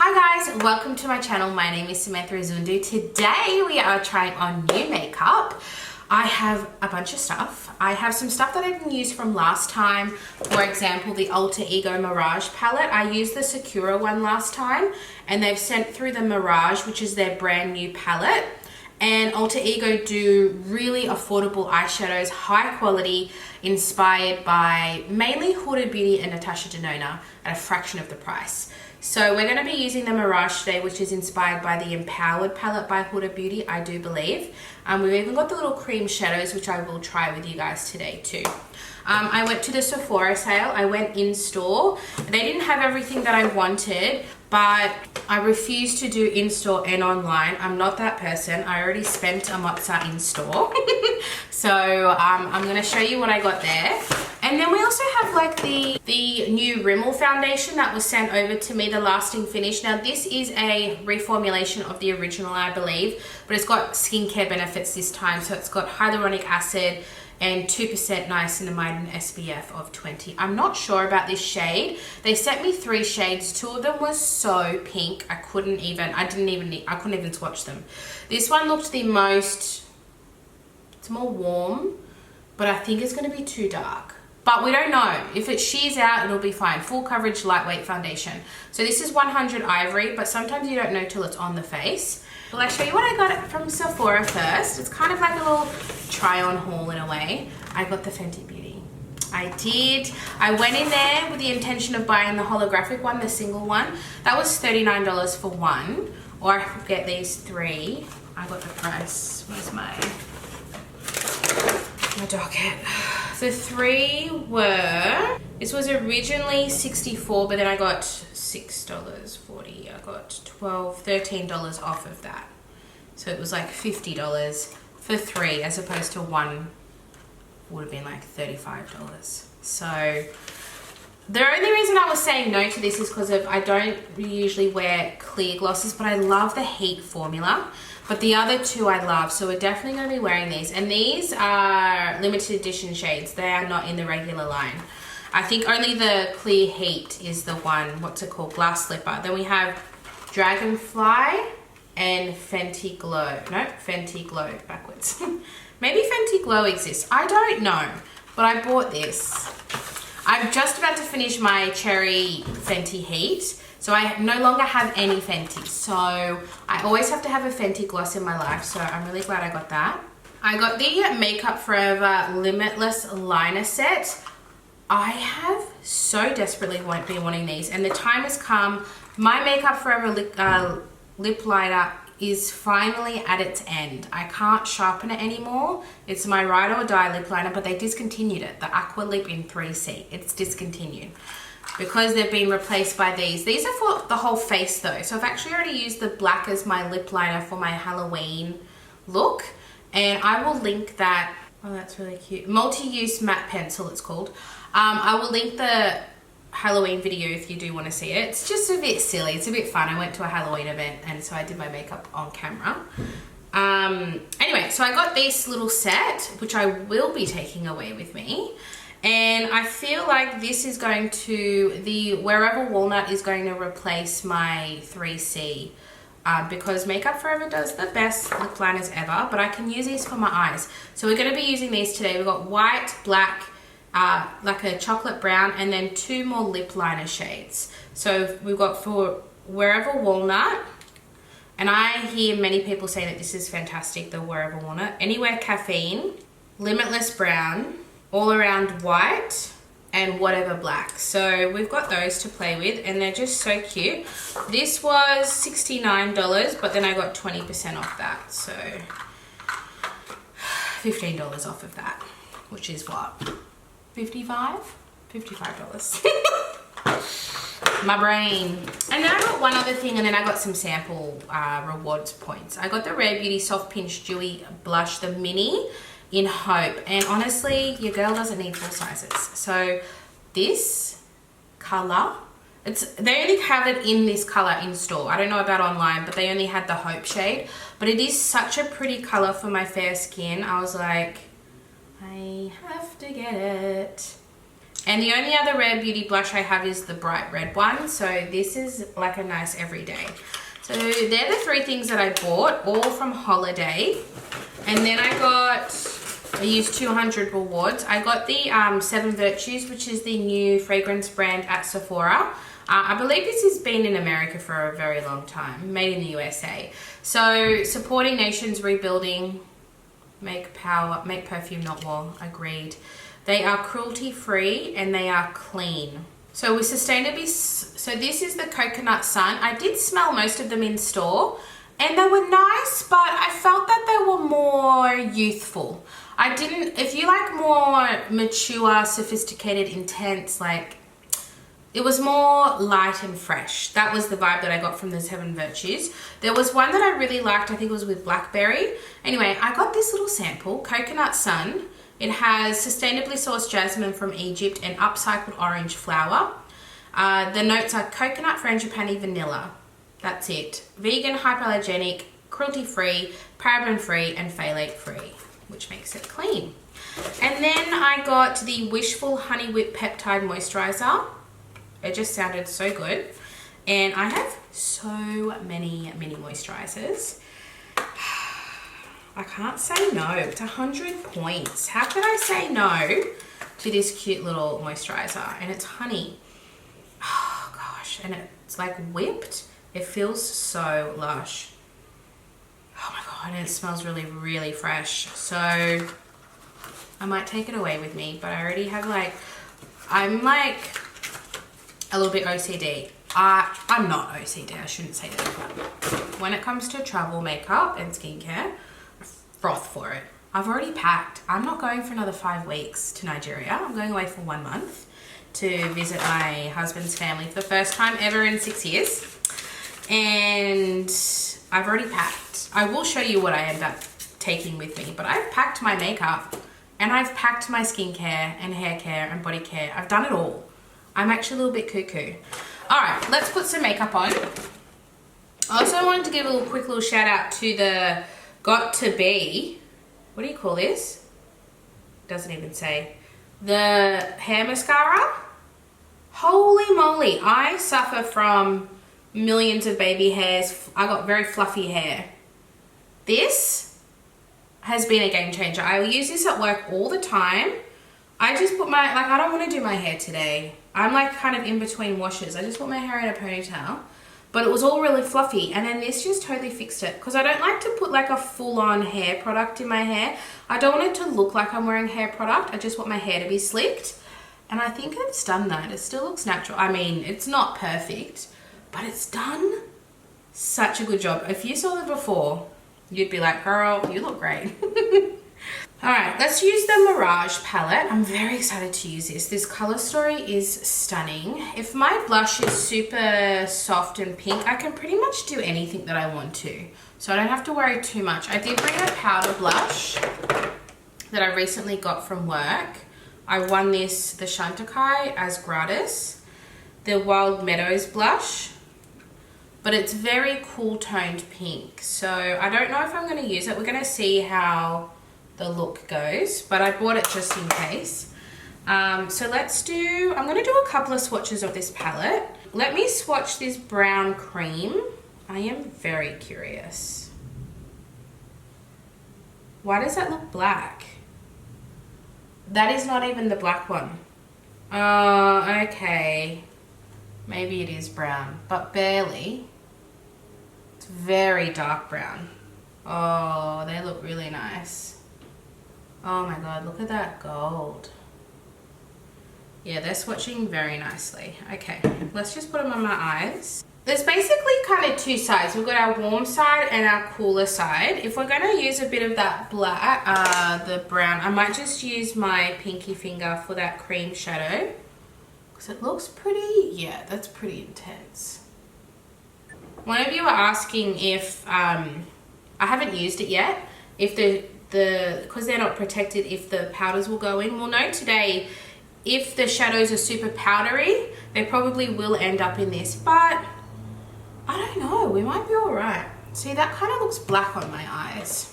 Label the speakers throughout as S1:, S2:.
S1: Hi guys, welcome to my channel. My name is Samantha Zundu. Today we are trying on new makeup. I have a bunch of stuff. I have some stuff that I didn't use from last time. For example, the Alter Ego Mirage palette. I used the Sephora one last time and they've sent through the Mirage, which is their brand new palette. And Alter Ego do really affordable eyeshadows, high quality, inspired by mainly Huda Beauty and Natasha Denona at a fraction of the price. So we're going to be using the Mirage today, which is inspired by the Empowered palette by Huda Beauty, I do believe. We've even got the little cream shadows, which I will try with you guys today too. I went to the Sephora sale. I went in store. They didn't have everything that I wanted, but I refuse to do in store and online. I'm not that person. I already spent a mozza in store. So I'm going to show you what I got there. And then we also have like the new Rimmel foundation that was sent over to me, the lasting finish. Now this is a reformulation of the original, I believe, but it's got skincare benefits this time. So it's got hyaluronic acid and 2% niacinamide and SPF of 20. I'm not sure about this shade. They sent me 3 shades. 2 of them were so pink. I couldn't even swatch them. This one looked the most, it's more warm, but I think it's going to be too dark. But we don't know. If it shears out, it'll be fine. Full coverage, lightweight foundation. So this is 100 Ivory, but sometimes you don't know till it's on the face. Well, I'll show you what I got from Sephora first. It's kind of like a little try-on haul in a way. I got the Fenty Beauty. I did. I went in there with the intention of buying the holographic one, the single one. That was $39 for one. Or I could get these 3. I got the price. Where's my docket? The 3 were, this was originally $64, but then I got $6.40. I got $13 off of that. So it was like $50 for 3 as opposed to 1 would have been like $35. So the only reason I was saying no to this is because I don't usually wear clear glosses, but I love the Heat formula. But the other 2 I love, so we're definitely going to be wearing these. And these are limited edition shades. They are not in the regular line. I think only the Clear Heat is the one, what's it called, Glass Slipper. Then we have Dragonfly and Fenty Glow. No, Fenty Glow, backwards. Maybe Fenty Glow exists. I don't know, but I bought this. I'm just about to finish my Cherry Fenty Heat. So I no longer have any Fenty. So I always have to have a Fenty gloss in my life. So I'm really glad I got that. I got the Makeup Forever Limitless Liner Set. I have so desperately been wanting these. And the time has come. My Makeup Forever lip liner is finally at its end. I can't sharpen it anymore. It's my ride or die lip liner, but they discontinued it. The Aqua Lip in 3C. It's discontinued, because they've been replaced by these. These are for the whole face though. So I've actually already used the black as my lip liner for my Halloween look. And I will link that. Oh, that's really cute. Multi-use matte pencil, it's called. I will link the Halloween video if you do want to see it. It's just a bit silly. It's a bit fun. I went to a Halloween event and so I did my makeup on camera. Anyway, so I got this little set, which I will be taking away with me. And I feel like this is going to, the Wherever Walnut is going to replace my 3C because Makeup Forever does the best lip liners ever, but I can use these for my eyes. So we're going to be using these today. We've got white, black, like a chocolate brown, and then 2 more lip liner shades. So we've got for Wherever Walnut, and I hear many people say that this is fantastic, the Wherever Walnut. Anywhere Caffeine, Limitless Brown, All Around White, and Whatever Black. So we've got those to play with and they're just so cute. This was $69, but then I got 20% off that. So $15 off of that, which is what? $55? $55. My brain. And then I got one other thing, and then I got some sample rewards points. I got the Rare Beauty Soft Pinch Dewy Blush, the mini, in Hope, and honestly your girl doesn't need full sizes. So this color, they only have it in this color in store. I don't know about online, but they only had the Hope shade, but it is such a pretty color for my fair skin. I was like, I have to get it. And the only other Rare Beauty blush I have is the bright red one. So this is like a nice everyday. So they're the three things that I bought, all from holiday. And then I used 200 rewards. I got the 7 Virtues, which is the new fragrance brand at Sephora. I believe this has been in America for a very long time, made in the USA. So supporting nations rebuilding, make perfume not war, agreed. They are cruelty free and they are clean. So with sustainably, so this is the Coconut Sun. I did smell most of them in store and they were nice, but I felt that they were more youthful. If you like more mature, sophisticated, intense, like, it was more light and fresh. That was the vibe that I got from the 7 Virtues. There was one that I really liked, I think it was with blackberry. Anyway, I got this little sample, Coconut Sun. It has sustainably sourced jasmine from Egypt and upcycled orange flower. The notes are coconut, frangipani, vanilla. That's it. Vegan, hypoallergenic, cruelty-free, paraben-free, and phthalate-free, which makes it clean. And then I got the Wishful Honey Whip Peptide Moisturizer. It just sounded so good. And I have so many mini moisturizers. I can't say no. It's 100 points. How could I say no to this cute little moisturizer? And it's honey. Oh gosh. And it's like whipped. It feels so lush. Oh my god. And it smells really, really fresh. So I might take it away with me. But I already have I'm like a little bit OCD. I'm not OCD. I shouldn't say that. But when it comes to travel makeup and skincare, froth for it. I've already packed. I'm not going for another 5 weeks to Nigeria. I'm going away for 1 month to visit my husband's family for the first time ever in 6 years. And I've already packed. I will show you what I end up taking with me, but I've packed my makeup and I've packed my skincare and hair care and body care. I've done it all. I'm actually a little bit cuckoo. All right, let's put some makeup on. I also wanted to give a quick little shout out to the Got To Be, what do you call this? Doesn't even say. The hair mascara. Holy moly, I suffer from millions of baby hairs. I got very fluffy hair. This has been a game changer. I use this at work all the time. I just put I don't want to do my hair today. I'm like kind of in between washes. I just put my hair in a ponytail. But it was all really fluffy, and then this just totally fixed it. Because I don't like to put like a full-on hair product in my hair. I don't want it to look like I'm wearing hair product. I just want my hair to be slicked. And I think it's done that. It still looks natural. I mean, it's not perfect, but it's done such a good job. If you saw the before, you'd be like, girl, you look great. All right, let's use the Mirage palette. I'm very excited to use this. This color story is stunning. If my blush is super soft and pink, I can pretty much do anything that I want to. So I don't have to worry too much. I did bring a powder blush that I recently got from work. I won the Chantecaille as gratis. The Wild Meadows blush. But it's very cool toned pink. So I don't know if I'm going to use it. We're going to see how the look goes, but I bought it just in case. So I'm going to do a couple of swatches of this palette. Let me swatch this brown cream. I am very curious. Why does that look black? That is not even the black one. Oh, okay. Maybe it is brown, but barely. It's very dark brown. Oh, they look really nice. Oh my god, look at that gold. Yeah, they're swatching very nicely. Okay, let's just put them on my eyes. There's basically kind of two sides. We've got our warm side and our cooler side. If we're going to use a bit of that black, the brown, I might just use my pinky finger for that cream shadow. Because it looks pretty, yeah, that's pretty intense. One of you are asking if, I haven't used it yet, if because they're not protected, if the powders will go in. We'll know today if the shadows are super powdery, they probably will end up in this, but I don't know, we might be all right. See, that kind of looks black on my eyes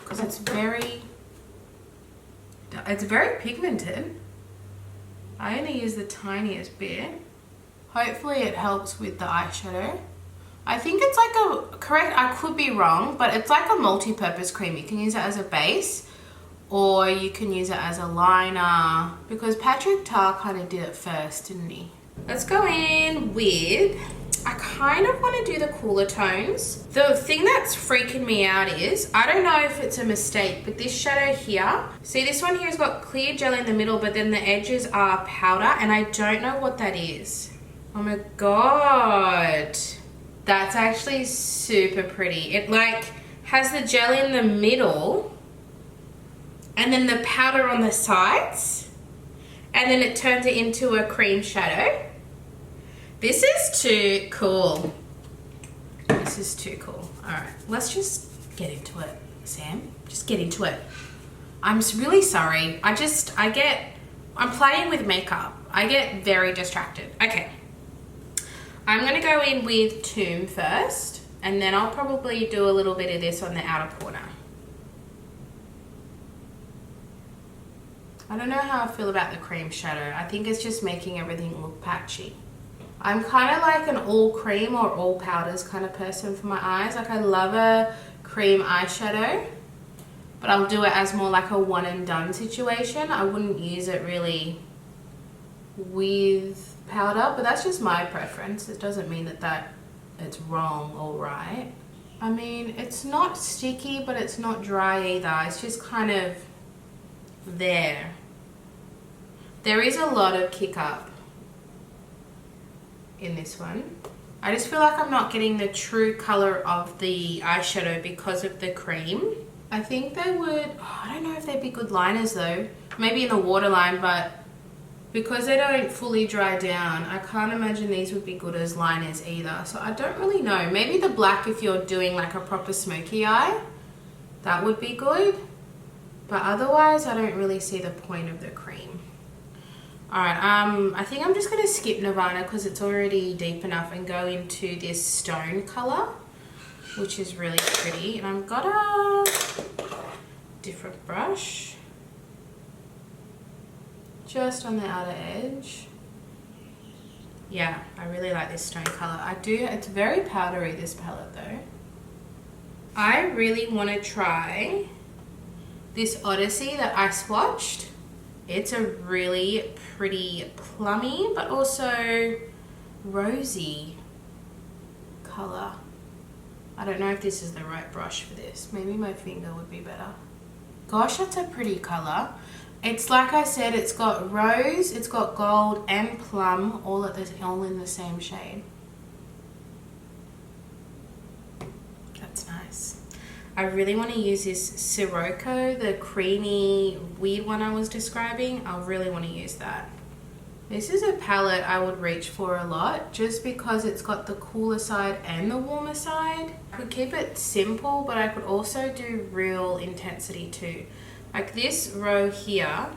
S1: because it's very dark. It's very pigmented. I only use the tiniest bit. Hopefully it helps with the eyeshadow. I think it's like a, correct, I could be wrong, but it's like a multi-purpose cream. You can use it as a base or you can use it as a liner because Patrick Tar kind of did it first, didn't he? Let's go in with, I kind of want to do the cooler tones. The thing that's freaking me out is, I don't know if it's a mistake, but this shadow here, see this one here has got clear gel in the middle, but then the edges are powder and I don't know what that is. Oh my God. That's actually super pretty. It like has the gel in the middle and then the powder on the sides and then it turns it into a cream shadow. This is too cool. This is too cool. All right, let's just get into it, Sam. Just get into it. I'm really sorry. I'm playing with makeup. I get very distracted. Okay. I'm gonna go in with Tomb first, and then I'll probably do a little bit of this on the outer corner. I don't know how I feel about the cream shadow. I think it's just making everything look patchy. I'm kind of like an all cream or all powders kind of person for my eyes. Like I love a cream eyeshadow, but I'll do it as more like a one and done situation. I wouldn't use it really with powder, but that's just my preference. It doesn't mean that it's wrong or right. I mean, it's not sticky, but it's not dry either. It's just kind of there. There is a lot of kick up in this one. I just feel like I'm not getting the true color of the eyeshadow because of the cream. I think they would, I don't know if they'd be good liners though. Maybe in the waterline, but because they don't fully dry down, I can't imagine these would be good as liners either. So I don't really know. Maybe the black if you're doing like a proper smoky eye, that would be good. But otherwise, I don't really see the point of the cream. All right, I think I'm just gonna skip Nirvana because it's already deep enough and go into this stone color, which is really pretty. And I've got a different brush. Just on the outer edge. Yeah, I really like this stone color. It's very powdery, this palette though. I really want to try this Odyssey that I swatched. It's a really pretty plummy, but also rosy color. I don't know if this is the right brush for this. Maybe my finger would be better. Gosh, that's a pretty color. It's like I said, it's got rose, it's got gold and plum all in the same shade. That's nice. I really want to use this Sirocco, the creamy weird one I was describing. I really want to use that. This is a palette I would reach for a lot just because it's got the cooler side and the warmer side. I could keep it simple, but I could also do real intensity too. Like this row here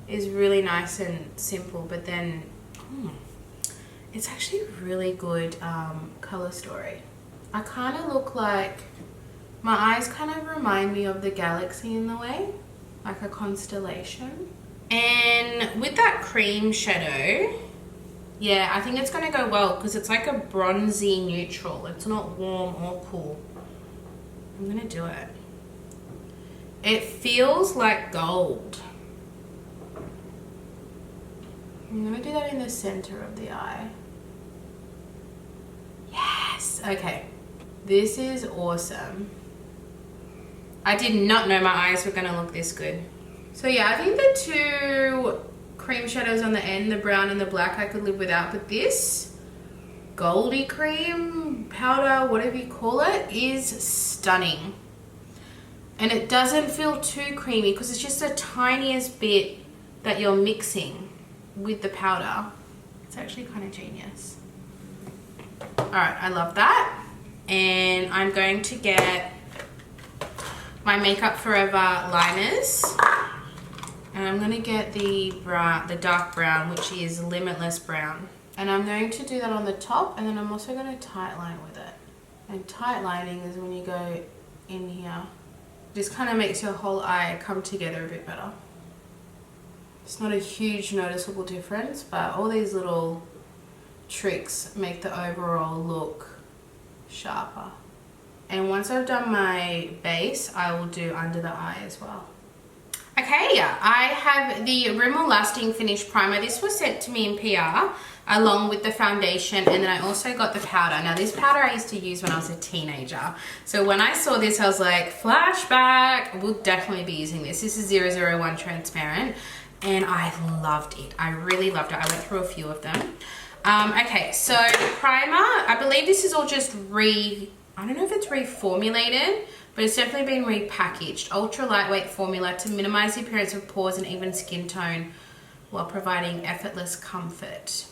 S1: is really nice and simple, but then it's actually really good color story. I kind of look like, my eyes kind of remind me of the galaxy in the way, like a constellation. And with that cream shadow, yeah, I think it's gonna go well because it's like a bronzy neutral. It's not warm or cool. I'm gonna do it. It feels like gold. I'm gonna do that in the center of the eye. Yes, okay. This is awesome. I did not know my eyes were gonna look this good. So yeah, I think the two cream shadows on the end, the brown and the black, I could live without, but this goldy cream, powder, whatever you call it, is stunning. And it doesn't feel too creamy because it's just the tiniest bit that you're mixing with the powder. It's actually kind of genius. All right, I love that. And I'm going to get my Makeup Forever liners. And I'm gonna get the dark brown, which is Limitless Brown. And I'm going to do that on the top, and then I'm also gonna tight line with it. And tight lining is when you go in here. Just kind of makes your whole eye come together a bit better. It's not a huge noticeable difference, but all these little tricks make the overall look sharper. And once I've done my base, I will do under the eye as well. Okay, I have the Rimmel Lasting Finish Primer. This was sent to me in PR along with the foundation, and then I also got the powder. Now this powder I used to use when I was a teenager. So when I saw this, I was like, flashback, we'll definitely be using this. This is 001 Transparent, and I loved it. I really loved it. I went through a few of them. Okay, so primer, I believe this is all just I don't know if it's reformulated, but it's definitely been repackaged. Ultra lightweight formula to minimize the appearance of pores and even skin tone while providing effortless comfort.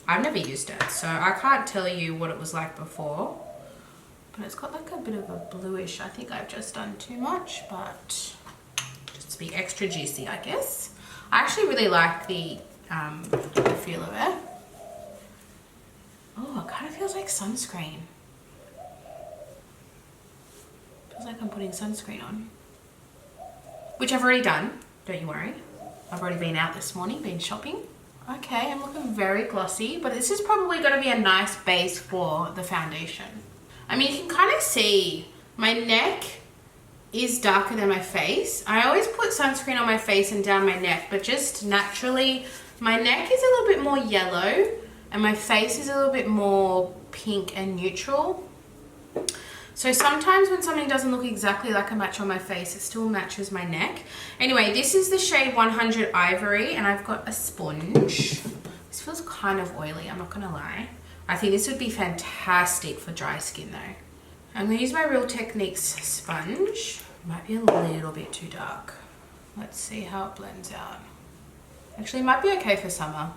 S1: I've never used it, so I can't tell you what it was like before, but it's got like a bit of a bluish. I think I've just done too much, but just to be extra juicy, I guess. I actually really like the feel of it. Oh, it kind of feels like sunscreen. Feels like I'm putting sunscreen on, which I've already done, don't you worry. I've already been out this morning, been shopping. Okay, I'm looking very glossy, but this is probably going to be a nice base for the foundation. I mean, you can kind of see my neck is darker than my face. I always put sunscreen on my face and down my neck, but just naturally, my neck is a little bit more yellow and my face is a little bit more pink and neutral. So sometimes when something doesn't look exactly like a match on my face, it still matches my neck. Anyway, this is the shade 100 Ivory, and I've got a sponge. This feels kind of oily, I'm not gonna lie. I think this would be fantastic for dry skin though. I'm gonna use my Real Techniques sponge. Might be a little bit too dark. Let's see how it blends out. Actually, it might be okay for summer.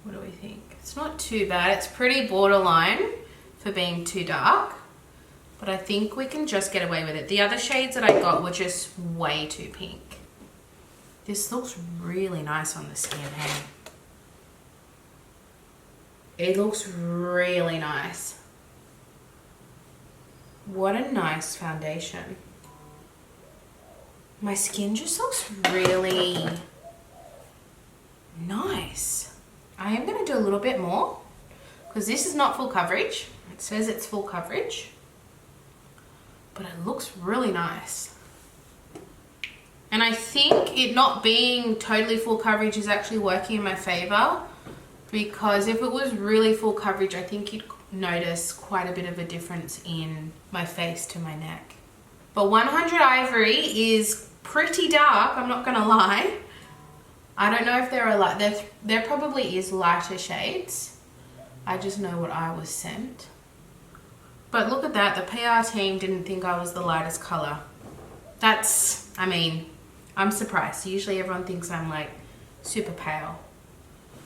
S1: What do we think? It's not too bad. It's pretty borderline for being too dark, but I think we can just get away with it. The other shades that I got were just way too pink. This looks really nice on the skin, hey? It looks really nice. What a nice foundation. My skin just looks really nice. I am going to do a little bit more because this is not full coverage. It says it's full coverage, but it looks really nice. And I think it not being totally full coverage is actually working in my favor, because if it was really full coverage, I think you'd notice quite a bit of a difference in my face to my neck. But 100 Ivory is pretty dark, I'm not going to lie. I don't know if there are there probably is lighter shades. I just know what I was sent. But look at that, the PR team didn't think I was the lightest color. That's, I mean, I'm surprised. Usually everyone thinks I'm like super pale.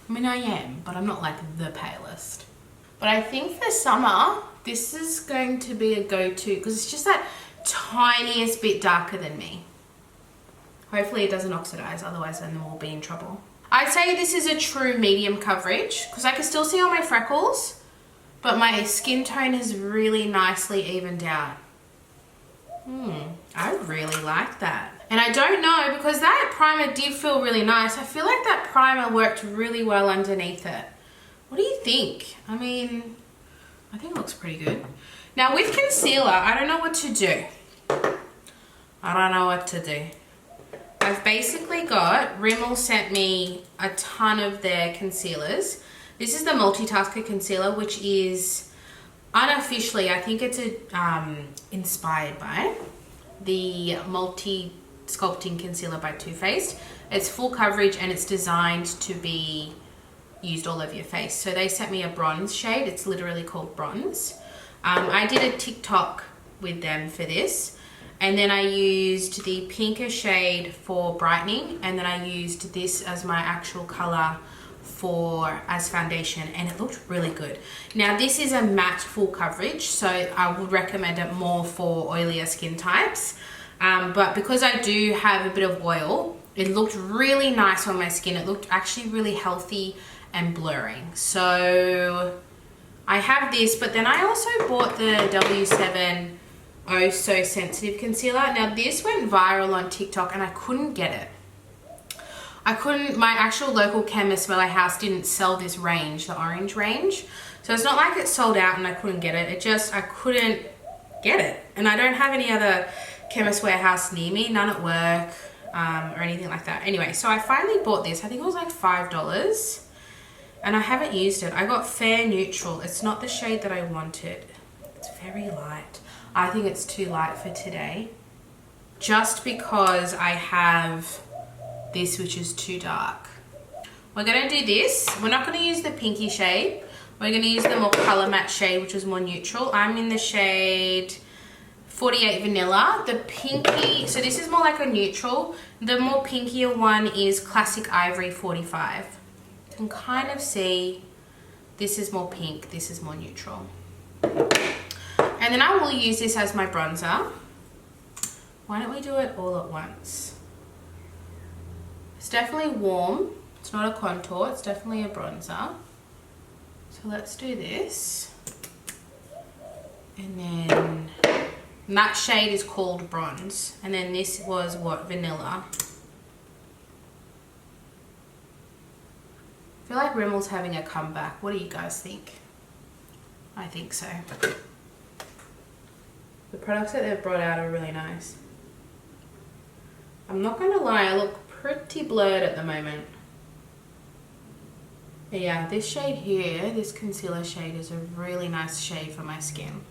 S1: I mean, I am, but I'm not like the palest. But I think for summer, this is going to be a go-to because it's just that tiniest bit darker than me. Hopefully it doesn't oxidize, otherwise then we'll be in trouble. I'd say this is a true medium coverage because I can still see all my freckles, but my skin tone is really nicely evened out. I really like that. And I don't know, because that primer did feel really nice. I feel like that primer worked really well underneath it. What do you think? I mean, I think it looks pretty good. Now with concealer, I don't know what to do. I've basically got, Rimmel sent me a ton of their concealers. This is the Multitasker Concealer, which is unofficially, I think it's inspired by the Multi Sculpting Concealer by Too Faced. It's full coverage and it's designed to be used all over your face. So they sent me a bronze shade. It's literally called bronze. I did a TikTok with them for this. And then I used the pinker shade for brightening, and then I used this as my actual color as foundation, and it looked really good. Now this is a matte full coverage, so I would recommend it more for oilier skin types. But because I do have a bit of oil, it looked really nice on my skin. It looked actually really healthy and blurring. So I have this, but then I also bought the W7 Oh So Sensitive concealer. Now this went viral on TikTok and I couldn't get it. My actual local chemist by my house didn't sell this range, the orange range. So it's not like it sold out and I couldn't get it. I couldn't get it. And I don't have any other chemist warehouse near me, none at work or anything like that. Anyway, so I finally bought this. I think it was like $5 and I haven't used it. I got Fair Neutral. It's not the shade that I wanted. It's very light. I think it's too light for today. Just because I have this which is too dark. We're gonna do this. We're not gonna use the pinky shade. We're gonna use the more color match shade, which is more neutral. I'm in the shade 48 Vanilla. The pinky, so this is more like a neutral. The more pinkier one is Classic Ivory 45. You can kind of see this is more pink, this is more neutral. And then I will use this as my bronzer. Why don't we do it all at once? It's definitely warm. It's not a contour, it's definitely a bronzer. So let's do this. And then that shade is called Bronze. And then this was what? Vanilla. I feel like Rimmel's having a comeback. What do you guys think? I think so. The products that they've brought out are really nice. I'm not gonna lie, I look pretty blurred at the moment. But yeah, this shade here, this concealer shade is a really nice shade for my skin.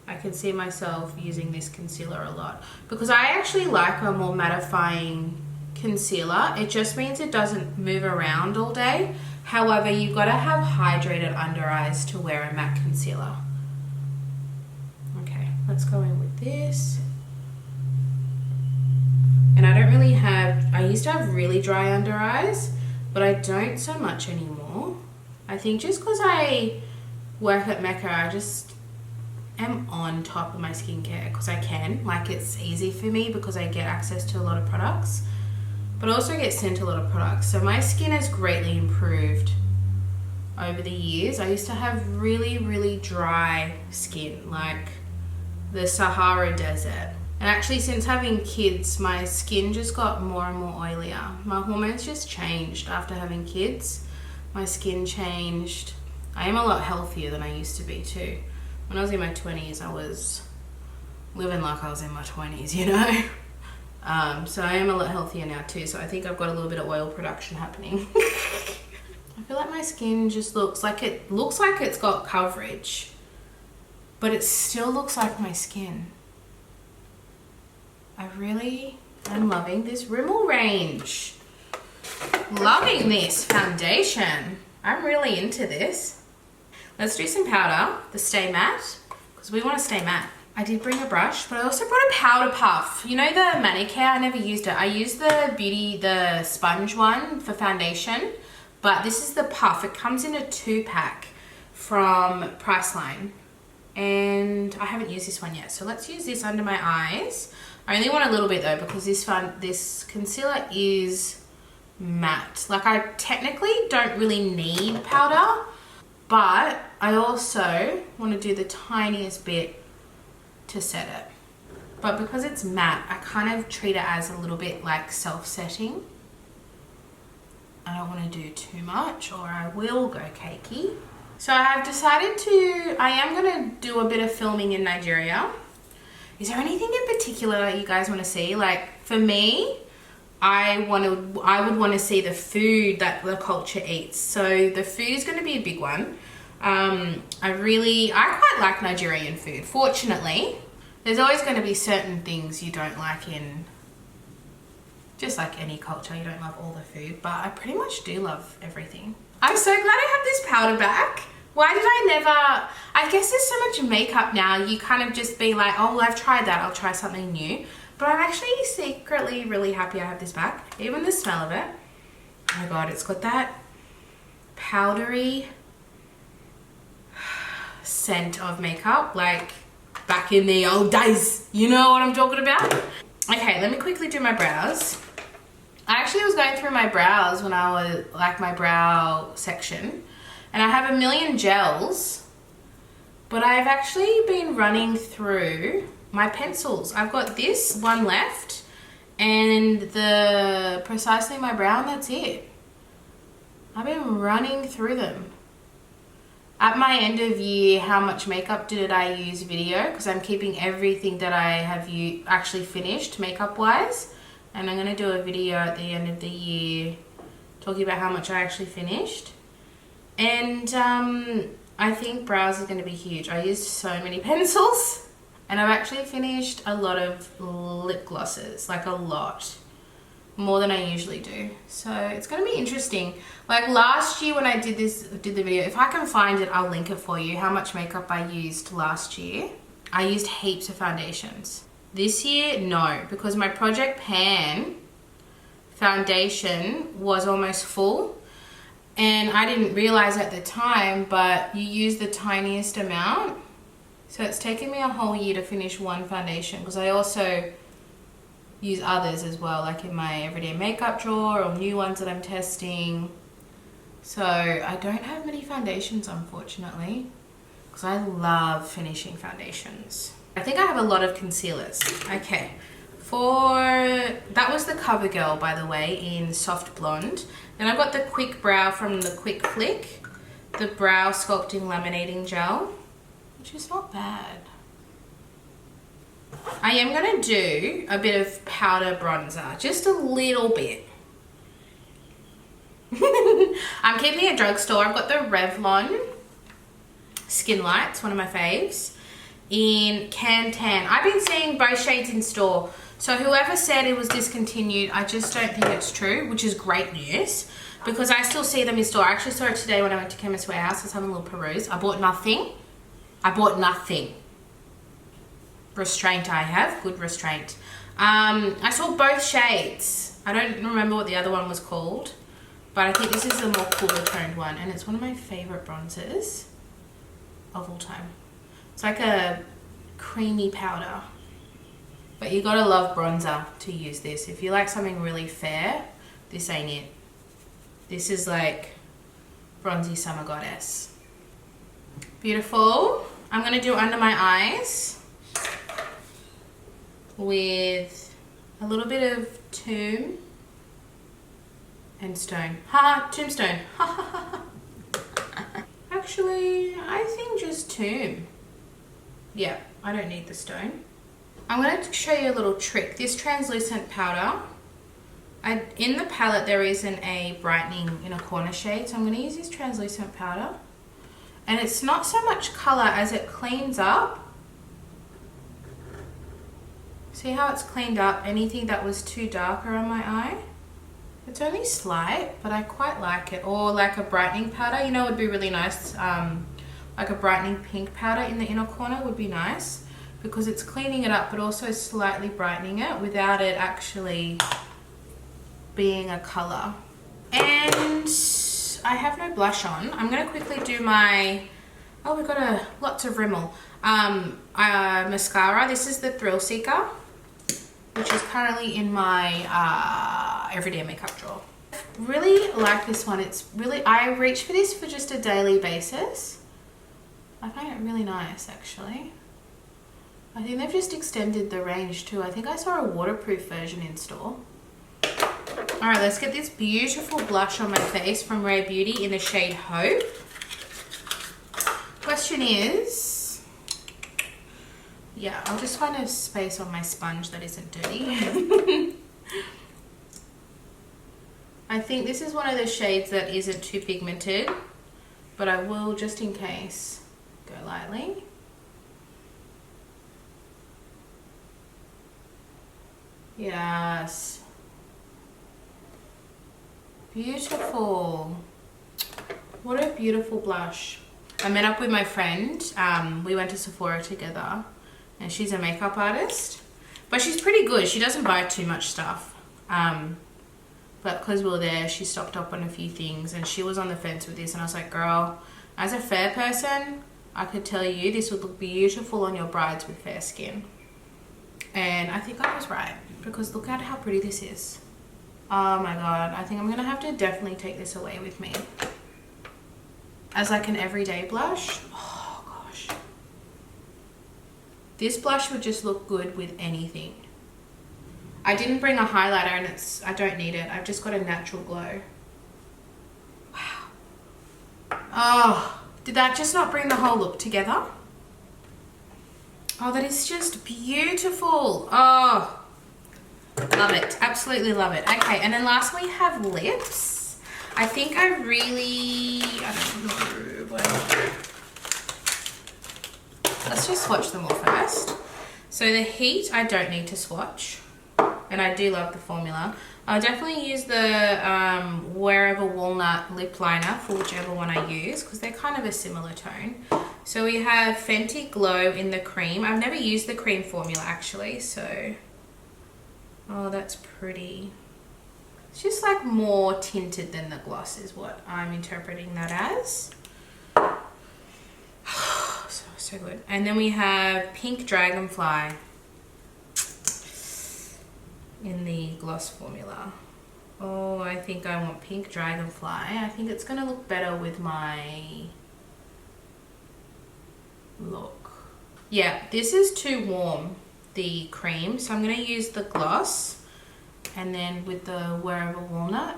S1: I can see myself using this concealer a lot because I actually like a more mattifying concealer. It just means it doesn't move around all day. However, you've got to have hydrated under eyes to wear a matte concealer. Okay, let's go in with this. And I don't really have, I used to have really dry under eyes, but I don't so much anymore. I think just because I work at Mecca, I just am on top of my skincare because I can. Like, it's easy for me because I get access to a lot of products, but I also get sent a lot of products. So my skin has greatly improved over the years. I used to have really, really dry skin, like the Sahara Desert. And actually, since having kids, my skin just got more and more oilier. My hormones just changed after having kids. My skin changed. I am a lot healthier than I used to be too. When I was in my 20s, I was living like I was in my 20s, you know? So I am a lot healthier now too. So I think I've got a little bit of oil production happening. I feel like my skin just looks like it's got coverage, but it still looks like my skin. I'm loving this Rimmel range. Loving this foundation. I'm really into this. Let's do some powder, the Stay Matte, because we want to stay matte. I did bring a brush, but I also brought a powder puff. You know the Manicare? I never used it. I used the sponge one for foundation, but this is the puff. It comes in a 2-pack from Priceline, and I haven't used this one yet. So let's use this under my eyes. I only want a little bit though because this concealer is matte. Like, I technically don't really need powder, but I also want to do the tiniest bit to set it. But because it's matte, I kind of treat it as a little bit like self-setting. I don't want to do too much or I will go cakey. So I have decided I am going to do a bit of filming in Nigeria. Is there anything in particular that you guys want to see? Like, for me, I would want to see the food that the culture eats. So the food is going to be a big one. I quite like Nigerian food. Fortunately, there's always going to be certain things you don't like in, just like any culture, you don't love all the food, but I pretty much do love everything. I'm so glad I have this powder back. Why did I never, I guess there's so much makeup now, you kind of just be like, oh, well, I've tried that, I'll try something new. But I'm actually secretly really happy I have this back. Even the smell of it. Oh my God, it's got that powdery scent of makeup, like back in the old days. You know what I'm talking about? Okay, let me quickly do my brows. I actually was going through my brows when I was, like, my brow section. And I have a million gels, But I've actually been running through my pencils. I've got this one left and the Precisely My Brown, that's it. I've been running through them. At my end of year, how much makeup did I use video, because I'm keeping everything that I have actually finished makeup wise, and I'm going to do a video at the end of the year talking about how much I actually finished. And I think brows is going to be huge. I used so many pencils, and I've actually finished a lot of lip glosses, like a lot. More than I usually do. So it's going to be interesting. Like last year when I did the video, if I can find it, I'll link it for you, how much makeup I used last year. I used heaps of foundations. This year, no, because my Project Pan foundation was almost full. And I didn't realize at the time, but you use the tiniest amount. So it's taken me a whole year to finish one foundation, because I also use others as well, like in my everyday makeup drawer or new ones that I'm testing. So I don't have many foundations, unfortunately, because I love finishing foundations. I think I have a lot of concealers. Okay, that was the CoverGirl, by the way, in Soft Blonde. Then I've got the Quick Brow from the Quick Flick, the Brow Sculpting Laminating Gel, which is not bad. I am going to do a bit of powder bronzer, just a little bit. I'm keeping a drugstore. I've got the Revlon Skin Lights, one of my faves, in Can Tan. I've been seeing both shades in store. So whoever said it was discontinued, I just don't think it's true, which is great news, because I still see them in store. I actually saw it today when I went to Chemist Warehouse. I was having a little peruse. I bought nothing. Restraint I have, good restraint. I saw both shades. I don't remember what the other one was called, but I think this is the more cooler toned one, and it's one of my favorite bronzers of all time. It's like a creamy powder, but you gotta love bronzer to use this. If you like something really fair, this ain't it. This is like bronzy summer goddess. Beautiful. I'm gonna do under my eyes with a little bit of Tomb and Stone. Tombstone. Actually, I think just Tomb. Yeah, I don't need the stone. I'm going to show you a little trick. This translucent powder, in the palette there isn't a brightening in a corner shade, so I'm going to use this translucent powder. And it's not so much color as it cleans up. See how it's cleaned up anything that was too dark around my eye? It's only slight, but I quite like it. Or like a brightening powder, you know, would be really nice. Like a brightening pink powder in the inner corner would be nice, because it's cleaning it up but also slightly brightening it without it actually being a color. And I have no blush on. I'm going to quickly do my, oh, we've got lots of Rimmel mascara. This is the Thrill Seeker, which is currently in my everyday makeup drawer. Really like this one. It's really, I reach for this for just a daily basis. I find it really nice, actually. I think they've just extended the range too. I think I saw a waterproof version in store. All right, let's get this beautiful blush on my face from Rare Beauty in the shade Hope. Question is, yeah, I'll just find a space on my sponge that isn't dirty. I think this is one of the shades that isn't too pigmented, but I will, just in case, go lightly. Yes. Beautiful. What a beautiful blush. I met up with my friend. We went to Sephora together, and she's a makeup artist, but she's pretty good. She doesn't buy too much stuff. But because we were there, she stocked up on a few things, and she was on the fence with this, and I was like, girl, as a fair person, I could tell you this would look beautiful on your brides with fair skin. And I think I was right, because look at how pretty this is. Oh my god, I think I'm gonna have to definitely take this away with me as like an everyday blush. Oh gosh, This blush would just look good with anything. I didn't bring a highlighter and I don't need it. I've just got a natural glow. Wow. Oh, did that just not bring the whole look together? Oh, that is just beautiful. Oh, love it. Absolutely love it. Okay, and then last we have lips. I think I don't know. Let's just swatch them all first. So the Heat, I don't need to swatch. And I do love the formula. I'll definitely use the Wherever Walnut lip liner for whichever one I use, because they're kind of a similar tone. So we have Fenty Glow in the cream. I've never used the cream formula actually, so... Oh, that's pretty. It's just like more tinted than the gloss is what I'm interpreting that as. So good. And then we have Pink Dragonfly in the gloss formula. Oh, I think I want Pink Dragonfly. I think it's gonna look better with my look. Yeah, this is too warm, the cream, so I'm gonna use the gloss and then with the Wherever Walnut.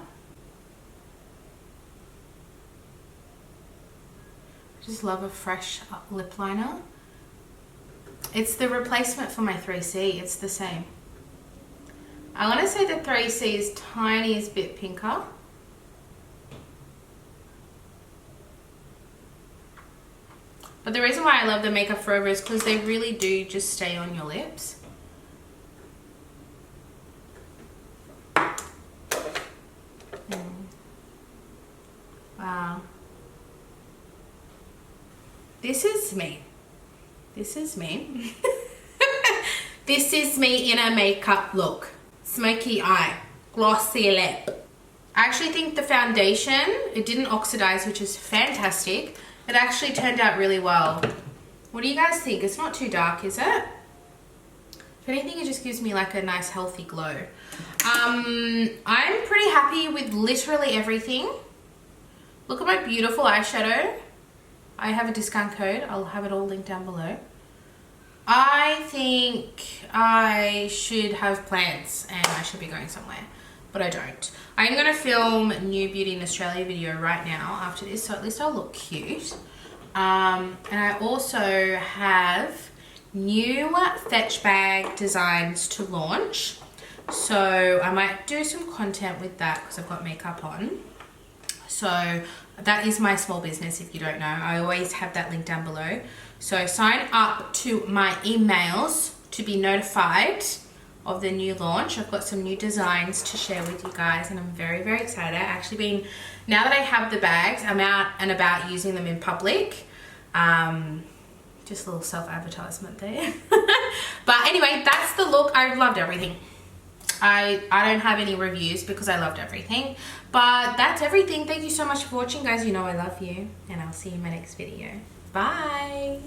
S1: Just love a fresh lip liner. It's the replacement for my 3C. It's the same. I want to say the 3C is tiniest bit pinker. But the reason why I love the Makeup Forever is because they really do just stay on your lips. Wow. This is me. This is me. This is me in a makeup look. Smoky eye, glossy lip. I actually think the foundation, it didn't oxidize, which is fantastic. It actually turned out really well. What do you guys think? It's not too dark, is it? If anything, it just gives me like a nice healthy glow. I'm pretty happy with literally everything. Look at my beautiful eyeshadow. I have a discount code. I'll have it all linked down below. I think I should have plans and I should be going somewhere, but I don't. I'm going to film a New Beauty in Australia video right now after this, so at least I'll look cute. And I also have new Fetch bag designs to launch, so I might do some content with that because I've got makeup on. So that is my small business, if you don't know. I always have that link down below. So sign up to my emails to be notified of the new launch. I've got some new designs to share with you guys and I'm very, very excited. Now that I have the bags, I'm out and about using them in public. Just a little self-advertisement there. But anyway, that's the look. I've loved everything. I don't have any reviews because I loved everything, but that's everything. Thank you so much for watching, guys. You know I love you, and I'll see you in my next video. Bye.